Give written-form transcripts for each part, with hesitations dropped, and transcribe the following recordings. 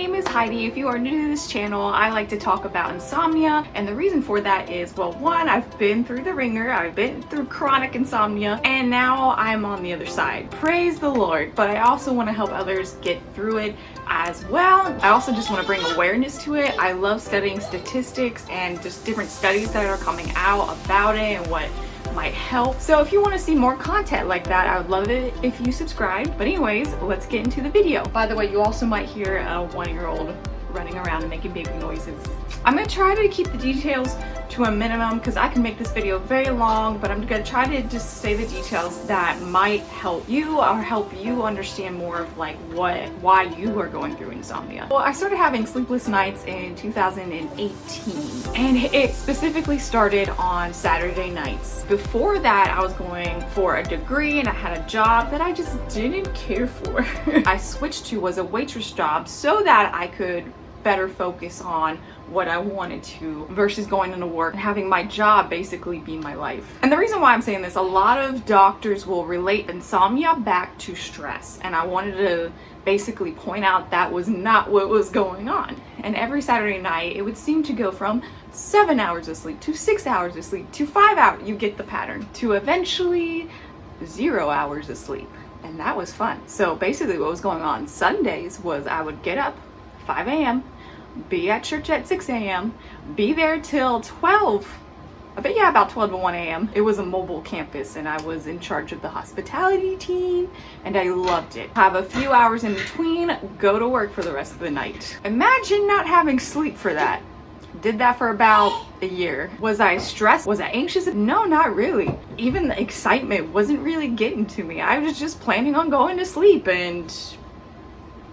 name is Heidi. If you are new to this channel, I like to talk about insomnia, and the reason for that is, well, one, I've been through the ringer, I've been through chronic insomnia, and now I'm on the other side. Praise the Lord. But I also want to help others get through it as well. I also just want to bring awareness to it. I love studying statistics and just different studies that are coming out about it and what might help. So if you want to see more content like that, I would love it if you subscribe. But anyways, let's get into the video. By the way, you also might hear a 1-year-old running around and making baby noises. I'm gonna try to keep the details to a minimum because I can make this video very long, but I'm gonna try to just say the details that might help you or help you understand more of like why you are going through insomnia. Well, I started having sleepless nights in 2018, and it specifically started on Saturday nights. Before that, I was going for a degree and I had a job that I just didn't care for. I switched to was a waitress job so that I could better focus on what I wanted to versus going into work and having my job basically be my life. And the reason why I'm saying this, a lot of doctors will relate insomnia back to stress, and I wanted to basically point out that was not what was going on. And every Saturday night it would seem to go from 7 hours of sleep to 6 hours of sleep to 5 hours, you get the pattern, to eventually 0 hours of sleep. And that was fun. So basically what was going on Sundays was I would get up 5 a.m., be at church at 6 a.m., be there till 12, about 12 to 1 a.m. It was a mobile campus and I was in charge of the hospitality team and I loved it. Have a few hours in between, go to work for the rest of the night. Imagine not having sleep for that. Did that for about a year. Was I stressed? Was I anxious? No, not really. Even the excitement wasn't really getting to me. I was just planning on going to sleep and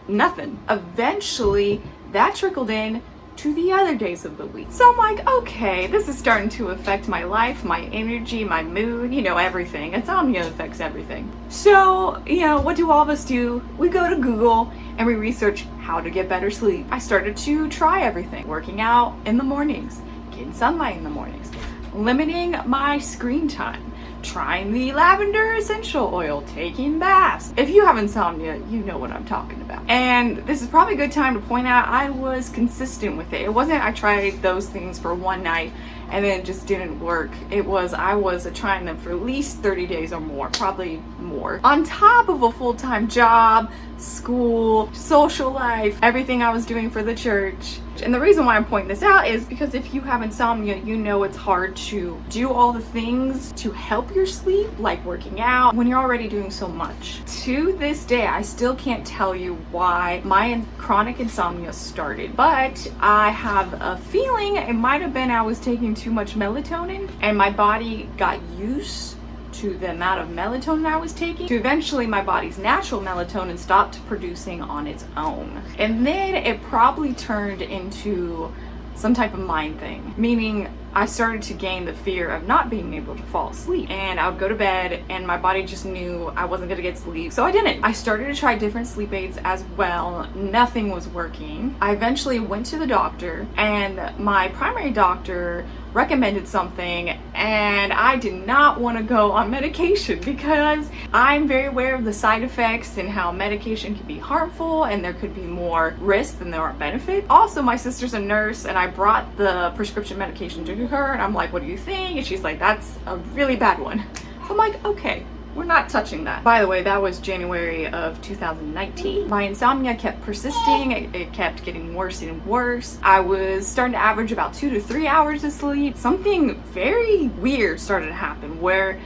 nothing. Eventually, that trickled in to the other days of the week. So I'm like, okay, this is starting to affect my life, my energy, my mood, everything. Insomnia affects everything. So, what do all of us do? We go to Google and we research how to get better sleep. I started to try everything. Working out in the mornings, getting sunlight in the mornings, limiting my screen time, trying the lavender essential oil, taking baths. If you have insomnia, you know what I'm talking about. And this is probably a good time to point out I was consistent with it. It wasn't I tried those things for one night and then it just didn't work. It was I was trying them for at least 30 days or more, probably more. On top of a full-time job, school, social life, everything I was doing for the church. And the reason why I'm pointing this out is because if you have insomnia, you know it's hard to do all the things to help your sleep, like working out, when you're already doing so much. To this day, I still can't tell you why my chronic insomnia started, but I have a feeling it might have been I was taking too much melatonin and my body got used to the amount of melatonin I was taking, to eventually my body's natural melatonin stopped producing on its own. And then it probably turned into some type of mind thing, meaning I started to gain the fear of not being able to fall asleep. And I would go to bed and my body just knew I wasn't gonna get sleep, so I didn't. I started to try different sleep aids as well. Nothing was working. I eventually went to the doctor and my primary doctor recommended something, and I did not want to go on medication because I'm very aware of the side effects and how medication can be harmful and there could be more risk than there are benefits. Also, my sister's a nurse and I brought the prescription medication to her and I'm like, what do you think? And she's like, that's a really bad one. So I'm like, okay, we're not touching that. By the way, that was January of 2019. My insomnia kept persisting. It kept getting worse and worse. I was starting to average about 2 to 3 hours of sleep. Something very weird started to happen where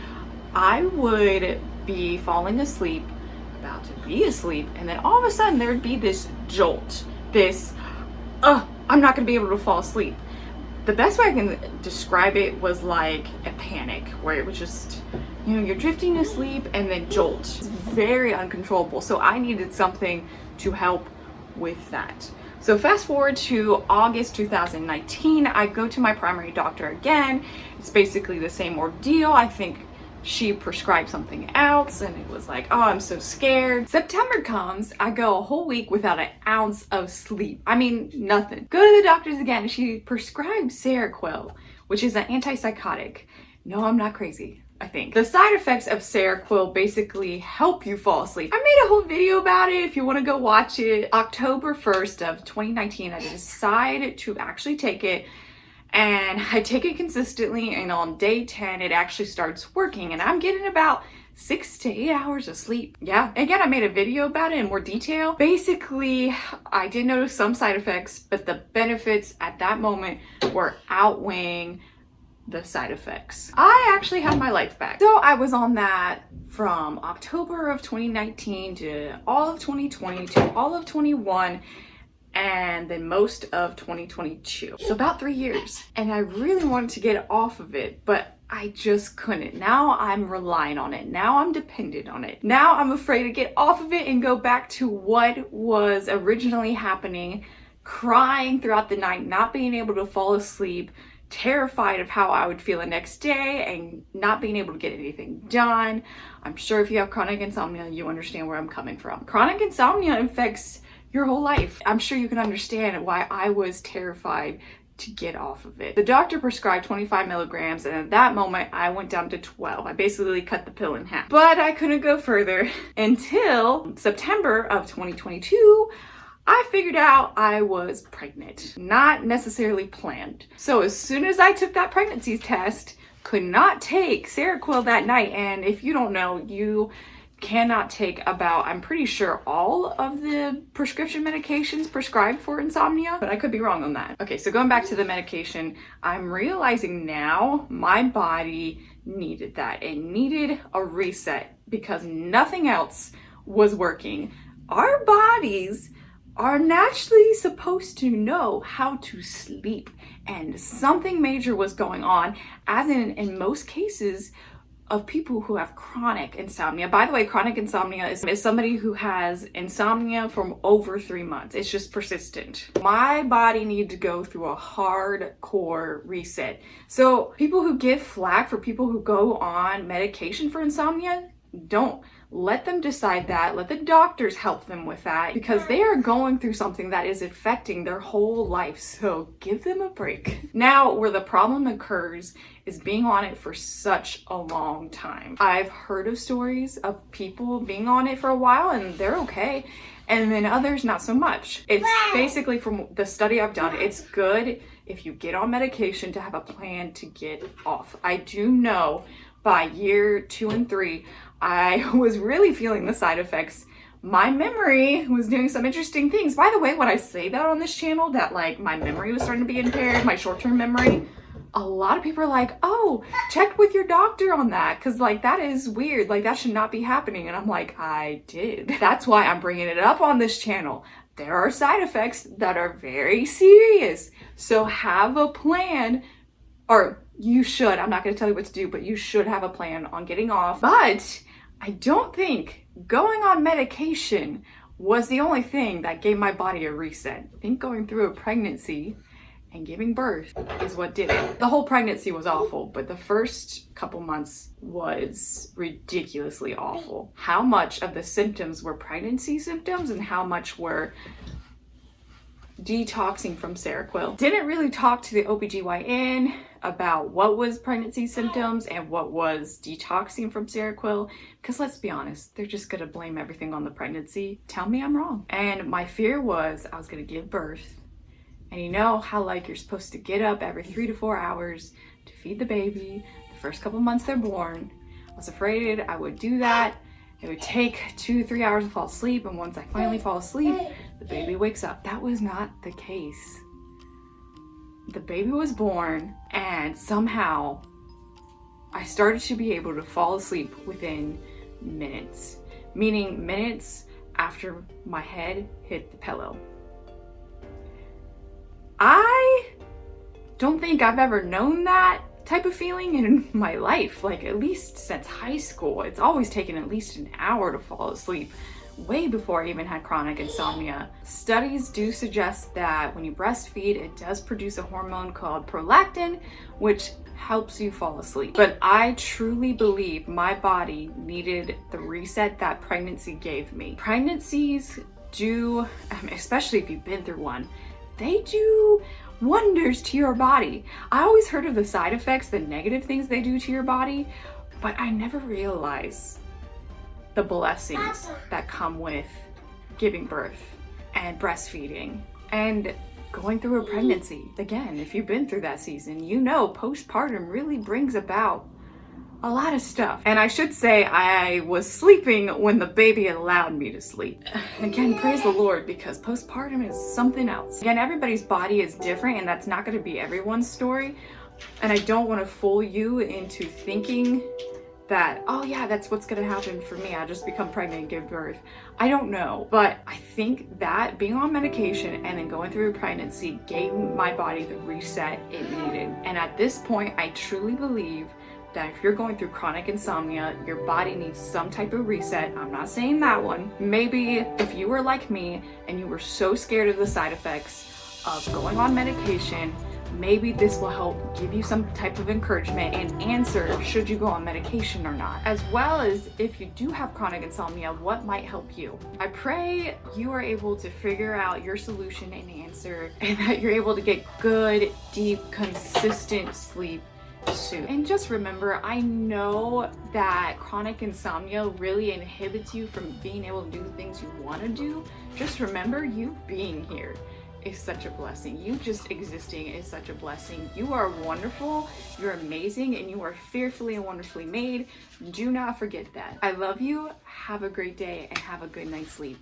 I would be falling asleep, about to be asleep, and then all of a sudden there would be this jolt, this, I'm not gonna be able to fall asleep. The best way I can describe it was like a panic, where it was just, you're drifting asleep and then jolt. It's very uncontrollable. So I needed something to help with that. So fast forward to August 2019, I go to my primary doctor again. It's basically the same ordeal. I think she prescribed something else and it was like, oh, I'm so scared. September comes, I go a whole week without an ounce of sleep. I mean, nothing. Go to the doctors again. She prescribed Seroquel, which is an antipsychotic. No, I'm not crazy. I think. The side effects of Seroquel basically help you fall asleep. I made a whole video about it if you want to go watch it. October 1st of 2019, I decided to actually take it, and I take it consistently, and on day 10 it actually starts working, and I'm getting about 6 to 8 hours of sleep. Yeah, again, I made a video about it in more detail. Basically, I did notice some side effects, but the benefits at that moment were outweighing the side effects. I actually had my life back. So I was on that from October of 2019 to all of 2020 to all of 21, and then most of 2022. So about 3 years. And I really wanted to get off of it, but I just couldn't. Now I'm relying on it. Now I'm dependent on it. Now I'm afraid to get off of it and go back to what was originally happening, crying throughout the night, not being able to fall asleep, terrified of how I would feel the next day, and not being able to get anything done. I'm sure if you have chronic insomnia, you understand where I'm coming from. Chronic insomnia affects your whole life. I'm sure you can understand why I was terrified to get off of it. The doctor prescribed 25 milligrams, and at that moment I went down to 12. I basically cut the pill in half. But I couldn't go further until September of 2022. I figured out I was pregnant. Not necessarily planned. So as soon as I took that pregnancy test, could not take Seroquel that night. And if you don't know, you cannot take about, I'm pretty sure, all of the prescription medications prescribed for insomnia, but I could be wrong on that. Okay, so going back to the medication, I'm realizing now my body needed that. It needed a reset because nothing else was working. Our bodies are naturally supposed to know how to sleep, and something major was going on, as in most cases of people who have chronic insomnia. By the way, chronic insomnia is somebody who has insomnia from over 3 months. It's just persistent. My body needed to go through a hardcore reset. So people who give flack for people who go on medication for insomnia, don't let them decide that. Let the doctors help them with that, because they are going through something that is affecting their whole life. So give them a break. Now, where the problem occurs is being on it for such a long time. I've heard of stories of people being on it for a while and they're okay, and then others not so much. It's basically, from the study I've done, it's good if you get on medication to have a plan to get off. I do know by year 2 and 3, I was really feeling the side effects. My memory was doing some interesting things. By the way, when I say that on this channel, that like my memory was starting to be impaired, my short-term memory, a lot of people are like, oh, check with your doctor on that, because like that is weird, like that should not be happening. And I'm like, I did. That's why I'm bringing it up on this channel. There are side effects that are very serious. So have a plan, or you should. I'm not going to tell you what to do, but you should have a plan on getting off. But I don't think going on medication was the only thing that gave my body a reset. I think going through a pregnancy and giving birth is what did it. The whole pregnancy was awful, but the first couple months was ridiculously awful. How much of the symptoms were pregnancy symptoms and how much were detoxing from Seroquel? Didn't really talk to the OBGYN about what was pregnancy symptoms and what was detoxing from Seroquel, because let's be honest, they're just gonna blame everything on the pregnancy. Tell me I'm wrong. And my fear was I was gonna give birth, and you know how like you're supposed to get up every 3 to 4 hours to feed the baby the first couple months they're born. I was afraid I would do that. It would take 2 to 3 hours to fall asleep, and once I finally fall asleep, the baby wakes up. That was not the case. The baby was born, and somehow I started to be able to fall asleep within minutes, meaning minutes after my head hit the pillow. I don't think I've ever known that type of feeling in my life, like at least since high school. It's always taken at least an hour to fall asleep, way before I even had chronic insomnia. Studies do suggest that when you breastfeed, it does produce a hormone called prolactin, which helps you fall asleep. But I truly believe my body needed the reset that pregnancy gave me. Pregnancies do, especially if you've been through one, they do wonders to your body. I always heard of the side effects, the negative things they do to your body, But I never realized the blessings that come with giving birth and breastfeeding and going through a pregnancy. Again, if you've been through that season, you know postpartum really brings about a lot of stuff. And I should say I was sleeping when the baby allowed me to sleep. Again, praise the Lord, because postpartum is something else. Again, everybody's body is different, and that's not going to be everyone's story. And I don't want to fool you into thinking that, oh yeah, that's what's gonna happen for me. I just become pregnant and give birth. I don't know, but I think that being on medication and then going through a pregnancy gave my body the reset it needed. And at this point, I truly believe that if you're going through chronic insomnia, your body needs some type of reset. I'm not saying that one. Maybe if you were like me and you were so scared of the side effects of going on medication, maybe this will help give you some type of encouragement and answer should you go on medication or not. As well as if you do have chronic insomnia, what might help you. I pray you are able to figure out your solution and answer, and that you're able to get good, deep, consistent sleep soon. And just remember, I know that chronic insomnia really inhibits you from being able to do the things you want to do. Just remember, you being here is such a blessing. You just existing is such a blessing. You are wonderful, you're amazing, and you are fearfully and wonderfully made. Do not forget that. I love you. Have a great day and have a good night's sleep.